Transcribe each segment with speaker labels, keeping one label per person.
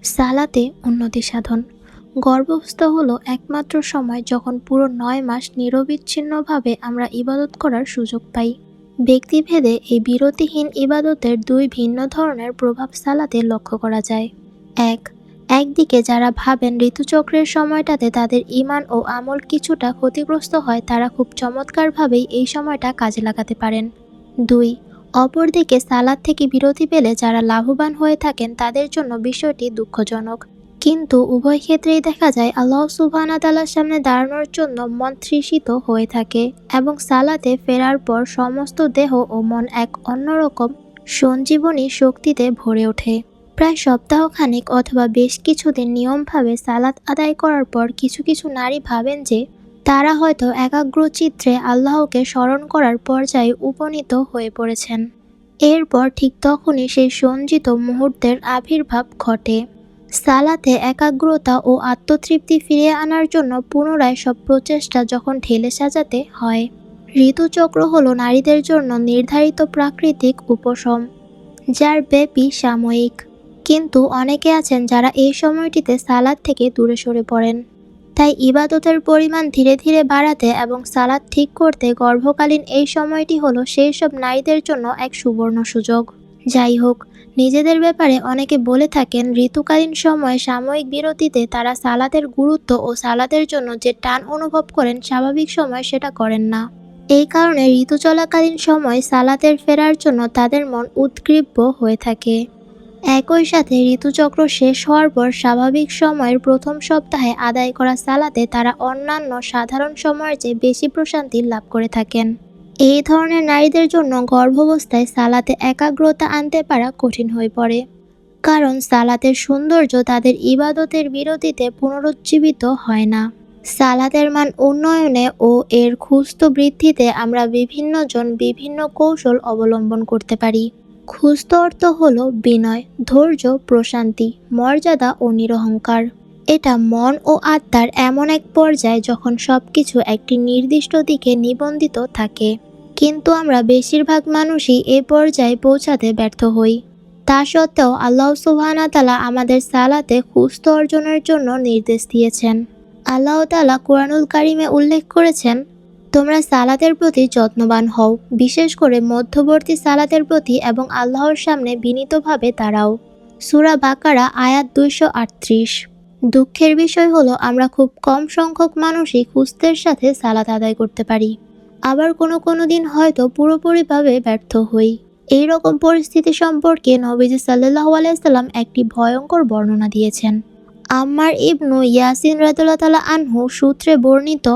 Speaker 1: সালাতে উন্নতি সাধন। গর্ভস্থ হলো একমাত্র সময় যখন পুরো ৯ মাস নিরবিচ্ছিন্নভাবে আমরা ইবাদত করার সুযোগ পাই। ব্যক্তিভেদে এই বিরতিহীন ইবাদতের দুই ভিন্ন ধরনের প্রভাব সালাতে লক্ষ্য করা যায়। একদিকে যারা ভাবেন ঋতুচক্রের সময়টাতে তাদের ঈমান ও আমল কিছুটা ক্ষতিগ্রস্ত হয়, তারা খুব চমৎকারভাবেই এই সময়টা কাজে লাগাতে পারেন। ২. অপরদিকে সালাত থেকে বিরতি পেলে যারা লাভবান হয়ে থাকেন তাদের জন্য বিষয়টি দুঃখজনক। কিন্তু উভয় ক্ষেত্রেই দেখা যায় আল্লাহ সুবহানাহু ওয়া তাআলার সামনে দাঁড়ানোর জন্য মন তৃষিত হয়ে থাকে এবং সালাতে ফেরার পর সমস্ত দেহ ও মন এক অন্যরকম সঞ্জীবনী শক্তিতে ভরে ওঠে। প্রায় সপ্তাহখানেক অথবা বেশ কিছুদিন নিয়মভাবে সালাত আদায় করার পর কিছু কিছু নারী ভাবেন যে তারা হয়তো একাগ্রচিত্তে আল্লাহকে স্মরণ করার পর্যায়ে উপনীত হয়ে পড়েছেন। এরপর ঠিক তখনই সেই সঞ্চিত মুহূর্তের আবির্ভাব ঘটে। সালাতে একাগ্রতা ও আত্মতৃপ্তি ফিরিয়ে আনার জন্য পুনরায় সব প্রচেষ্টা যখন ঢেলে সাজাতে হয়। ঋতুচক্র হলো নারীদের জন্য নির্ধারিত প্রাকৃতিক উপশম, যার ব্যাপী সাময়িক। কিন্তু অনেকে আছেন যারা এই সময়টিতে সালাত থেকে দূরে সরে পড়েন। তাই ইবাদতের পরিমাণ ধীরে ধীরে বাড়াতে এবং সালাত ঠিক করতে গর্ভকালীন এই সময়টি হলো সেই সব নারীদের জন্য এক সুবর্ণ সুযোগ। যাই হোক, নিজেদের ব্যাপারে অনেকে বলে থাকেন ঋতুকালীন সময়ে সাময়িক বিরতিতে তারা সালাতের গুরুত্ব ও সালাতের জন্য যে টান অনুভব করেন স্বাভাবিক সময় সেটা করেন না। এই কারণে ঋতু চলাকালীন সময় সালাতের ফেরার জন্য তাদের মন উদ্গ্রীব হয়ে থাকে। একই সাথে ঋতুচক্র শেষ হওয়ার পর স্বাভাবিক সময়ের প্রথম সপ্তাহে আদায় করা সালাতে তারা অন্যান্য সাধারণ সময়ের চেয়ে বেশি প্রশান্তি লাভ করে থাকেন। এই ধরনের নারীদের জন্য গর্ভাবস্থায় সালাতে একাগ্রতা আনতে পারা কঠিন হয়ে পড়ে, কারণ সালাতের সৌন্দর্য তাদের ইবাদতের বিরতিতে পুনরুজ্জীবিত হয় না। সালাতের মান উন্নয়নে ও এর খুস্ত বৃদ্ধিতে আমরা বিভিন্ন কৌশল অবলম্বন করতে পারি। খুস্ত অর্থ হল বিনয়, ধৈর্য, প্রশান্তি, মর্যাদা ও নিরহংকার। এটা মন ও আত্মার এমন এক পর্যায় যখন সবকিছু একটি নির্দিষ্ট দিকে নিবন্ধিত থাকে, কিন্তু আমরা বেশিরভাগ মানুষই এ পর্যায়ে পৌঁছাতে ব্যর্থ হই। তা সত্ত্বেও আল্লাহ সুবহানাহু ওয়া তাআলা আমাদের সালাতে খুস্ত অর্জনের জন্য নির্দেশ দিয়েছেন। আল্লাহ তাআলা কুরআনুল কারীমে উল্লেখ করেছেন, তোমরা সালাতের প্রতি যত্নবান হও, বিশেষ করে মধ্যবর্তী সালাতের প্রতি, এবং আল্লাহর সামনে বিনীতভাবে দাঁড়াও। সূরা বাকারা আয়াত 238। দুঃখের বিষয় হলো আমরা খুব কম সংখ্যক মানুষই খুস্তের সাথে সালাত আদায় করতে পারি, আবার কোনো দিন হয়তো পুরোপুরিভাবে ব্যর্থ হই। এই রকম পরিস্থিতি সম্পর্কে নবীজি সাল্লাল্লাহু আলাইহি ওয়াসাল্লাম একটি ভয়ঙ্কর বর্ণনা দিয়েছেন। আম্মার ইবনু ইয়াসির রাদিয়াল্লাহু তাআলা আনহু সূত্রে বর্ণিত,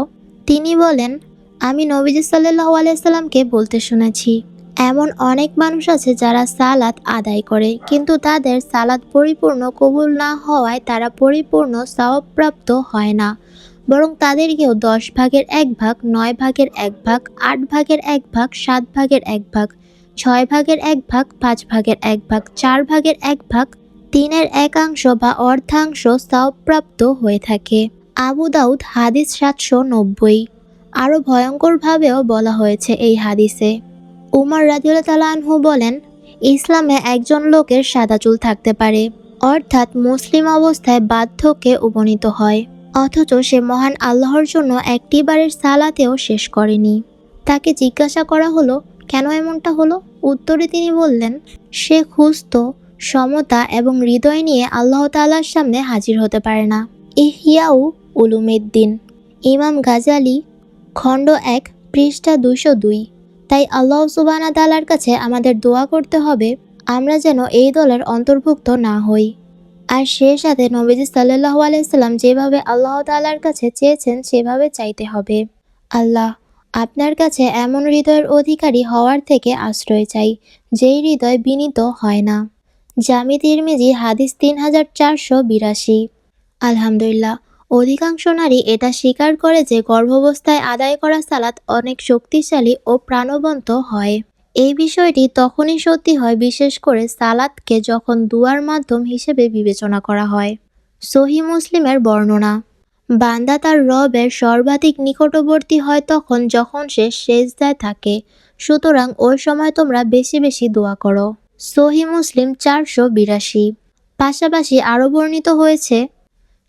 Speaker 1: তিনি বলেন, আমি নবীজি সাল্লাল্লাহু আলাইহি ওয়াসাল্লামকে বলতে শুনেছি, এমন অনেক মানুষ আছে যারা সালাত আদায় করে, কিন্তু তাদের সালাত পরিপূর্ণ কবুল না হওয়ায় তারা পরিপূর্ণ সওয়াবপ্রাপ্ত হয় না, বরং তাদেরকেও 10 ভাগের 1 ভাগ, 9 ভাগের 1 ভাগ, 8 ভাগের 1 ভাগ, 7 ভাগের 1 ভাগ, 6 ভাগের 1 ভাগ, 5 ভাগের 1 ভাগ, 4 ভাগের 1 ভাগ, 3-এর 1/4 বা অর্ধাংশ সওয়াবপ্রাপ্ত হয়ে থাকে। আবু দাউদ হাদিস 790। আরও ভয়ঙ্করভাবেও বলা হয়েছে এই হাদিসে। উমর রাদিয়াল্লাহু তাআলা আনহু বলেন, ইসলামে একজন লোকের সাদা চুল থাকতে পারে, অর্থাৎ মুসলিম অবস্থায় বার্ধক্যে উপনীত হয়, অথচ সে মহান আল্লাহর জন্য একটিবারের সালাতেও শেষ করেনি। তাকে জিজ্ঞাসা করা হলো, কেন এমনটা হলো? উত্তরে তিনি বললেন, সে খুস্ত, সমতা এবং হৃদয় নিয়ে আল্লাহ তাআলার সামনে হাজির হতে পারে না। ইহইয়াউ উলুমিদ্দিন, ইমাম গাজালি, খণ্ড 1, পৃষ্ঠা 202। তাই আল্লাহ সুবহানাহু ওয়া তাআলার কাছে আমাদের দোয়া করতে হবে আমরা যেন এই দলের অন্তর্ভুক্ত না হই। আর সে সাথে নবীজি সাল্লাল্লাহু আলাইহি ওয়াসাল্লাম যেভাবে আল্লাহ তাআলার কাছে চেয়েছেন সেভাবে চাইতে হবে। আল্লাহ, আপনার কাছে এমন হৃদয়ের অধিকারী হওয়ার থেকে আশ্রয় চাই যেই হৃদয় বিনীত হয় না। জামি তিরমিজি হাদিস 3482। আলহামদুলিল্লাহ, অধিকাংশ নারী এটা স্বীকার করে যে গর্ভাবস্থায় আদায় করা সালাত অনেক শক্তিশালী ও প্রাণবন্ত হয়। এই বিষয়টি তখনই সত্যি হয় বিশেষ করে সালাতকে যখন দুয়ার মাধ্যম হিসেবে বিবেচনা করা হয়। সহিহ মুসলিমের বর্ণনা, বান্দা তার রবের সর্বাধিক নিকটবর্তী হয় তখন যখন সে সেজদায় থাকে, সুতরাং ওই সময় তোমরা বেশি বেশি দোয়া করো। সহিহ মুসলিম 482। পাশাপাশি আরও বর্ণিত হয়েছে,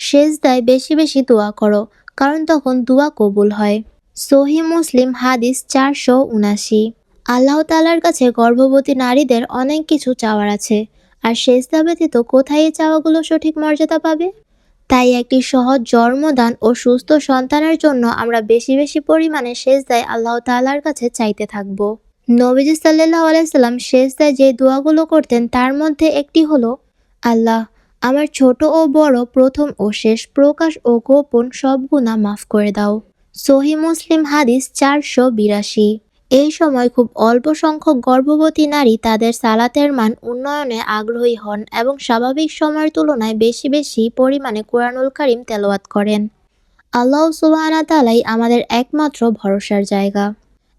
Speaker 1: সেজদায় বেশি বেশি দোয়া করো, কারণ তখন দোয়া কবুল হয়। সহিহ মুসলিম হাদিস 479। আল্লাহ তাআলার কাছে গর্ভবতী নারীদের অনেক কিছু চাওয়ার আছে, আর সেজদা ব্যতীত কোথায় এই চাওয়াগুলো সঠিক মর্যাদা পাবে? তাই একটি সহজ জন্মদান ও সুস্থ সন্তানের জন্য আমরা বেশি বেশি পরিমাণে সেজদায় আল্লাহ তাআলার কাছে চাইতে থাকব। নবীজি সাল্লাল্লাহু আলাইহি সাল্লাম সেজদায় যে দোয়াগুলো করতেন তার মধ্যে একটি হলো, আল্লাহ আমার ছোট ও বড়, প্রথম ও শেষ, প্রকাশ ও গোপন সব গুনাহ মাফ করে দাও। সহিহ মুসলিম হাদিস 482। এই সময় খুব অল্প সংখ্যক গর্ভবতী নারী তাদের সালাতের মান উন্নয়নে আগ্রহী হন এবং স্বাভাবিক সময়ের তুলনায় বেশি বেশি পরিমাণে কুরআনুল কারীম তেলাওয়াত করেন। আল্লাহ সুবহানাহু তাআলাই আমাদের একমাত্র ভরসার জায়গা,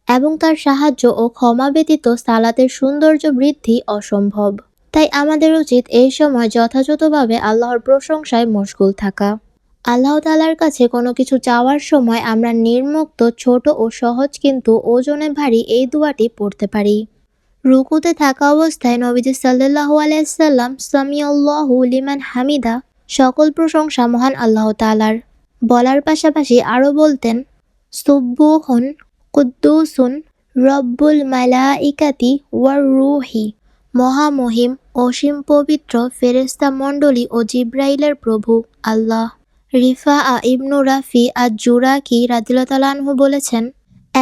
Speaker 1: এবং তার সাহায্য ও ক্ষমা ব্যতীত সালাতের সৌন্দর্য বৃদ্ধি অসম্ভব। তাই আমাদের উচিত এই সময় যথাযথভাবে আল্লাহর প্রশংসায় মশগুল থাকা। আল্লাহ তাআলার কাছে কোনো কিছু চাওয়ার সময় আমরা নির্মুক্ত, ছোট ও সহজ কিন্তু ওজনে ভারী এই দোয়াটি পড়তে পারি। রুকুতে থাকা অবস্থায় নবীজি সাল্লাল্লাহু আলাইহি সাল্লাম সামিআল্লাহু লিমান হামিদা, সকল প্রশংসা মহান আল্লাহ তাআলার, বলার পাশাপাশি আরও বলতেন, সুবহুন কুদ্দুসুন রব্বুল মালাইকাতি ওয়ার রূহি, মহামহিম অসীম পবিত্র ফেরেশতা মণ্ডলী ও জিবরাইলের প্রভু আল্লাহ। রিফাআ ইবনু রাফি আজ-জুরাকি রাদিয়াল্লাহু তাআলা আনহু বলেছেন,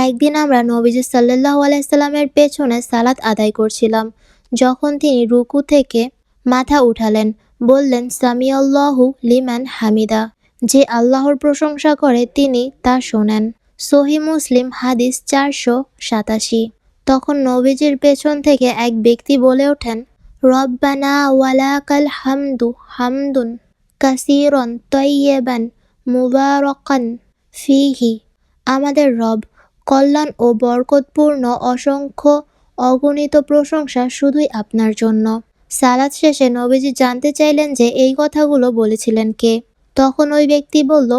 Speaker 1: একদিন আমরা নবীজি সাল্লাল্লাহু আলাইহি সাল্লামের পেছনে সালাত আদায় করছিলাম। যখন তিনি রুকু থেকে মাথা উঠালেন, বললেন, সামিআল্লাহু লিমান হামিদা। যে আল্লাহর প্রশংসা করে তিনি তা শোনেন। সহিহ মুসলিম হাদিস 487। তখন নবীজির পেছন থেকে এক ব্যক্তি বলে ওঠেন, রব্বানা ওয়ালাকাল হামদু হামদুন কাসীরান তাইয়্যিবান মুবারাকান ফীহি, আমাদের রব, কল্যাণ ও বরকতপূর্ণ অসংখ্য অগণিত প্রশংসা শুধুই আপনার জন্য। সালাত শেষে নবীজি জানতে চাইলেন যে এই কথাগুলো বলেছিলেন কে। তখন ওই ব্যক্তি বলল,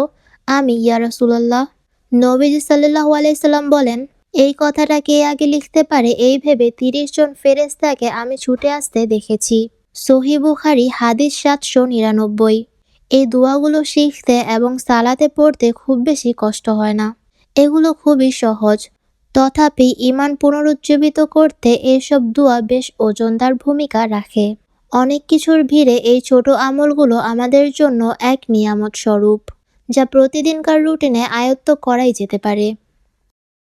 Speaker 1: আমি ইয়া রাসূলুল্লাহ। নবীজি সাল্লাল্লাহু আলাইহি সাল্লাম বলেন, এই কথাটা কে আগে লিখতে পারে এই ভেবে 30 জন ফেরেশতাকে আমি ছুটে আসতে দেখেছি। সহিহ বুখারী হাদিস 799। এই দোয়াগুলো শিখতে এবং সালাতে পড়তে খুব বেশি কষ্ট হয় না। এগুলো খুবই সহজ। তথাপি ঈমান পুনরুজ্জীবিত করতে এসব দোয়া বেশ ওজনদার ভূমিকা রাখে। অনেক কিছুর ভিড়ে এই ছোট আমলগুলো আমাদের জন্য এক নিয়ামত স্বরূপ, যা প্রতিদিনকার রুটিনে আয়ত্ত করাই যেতে পারে।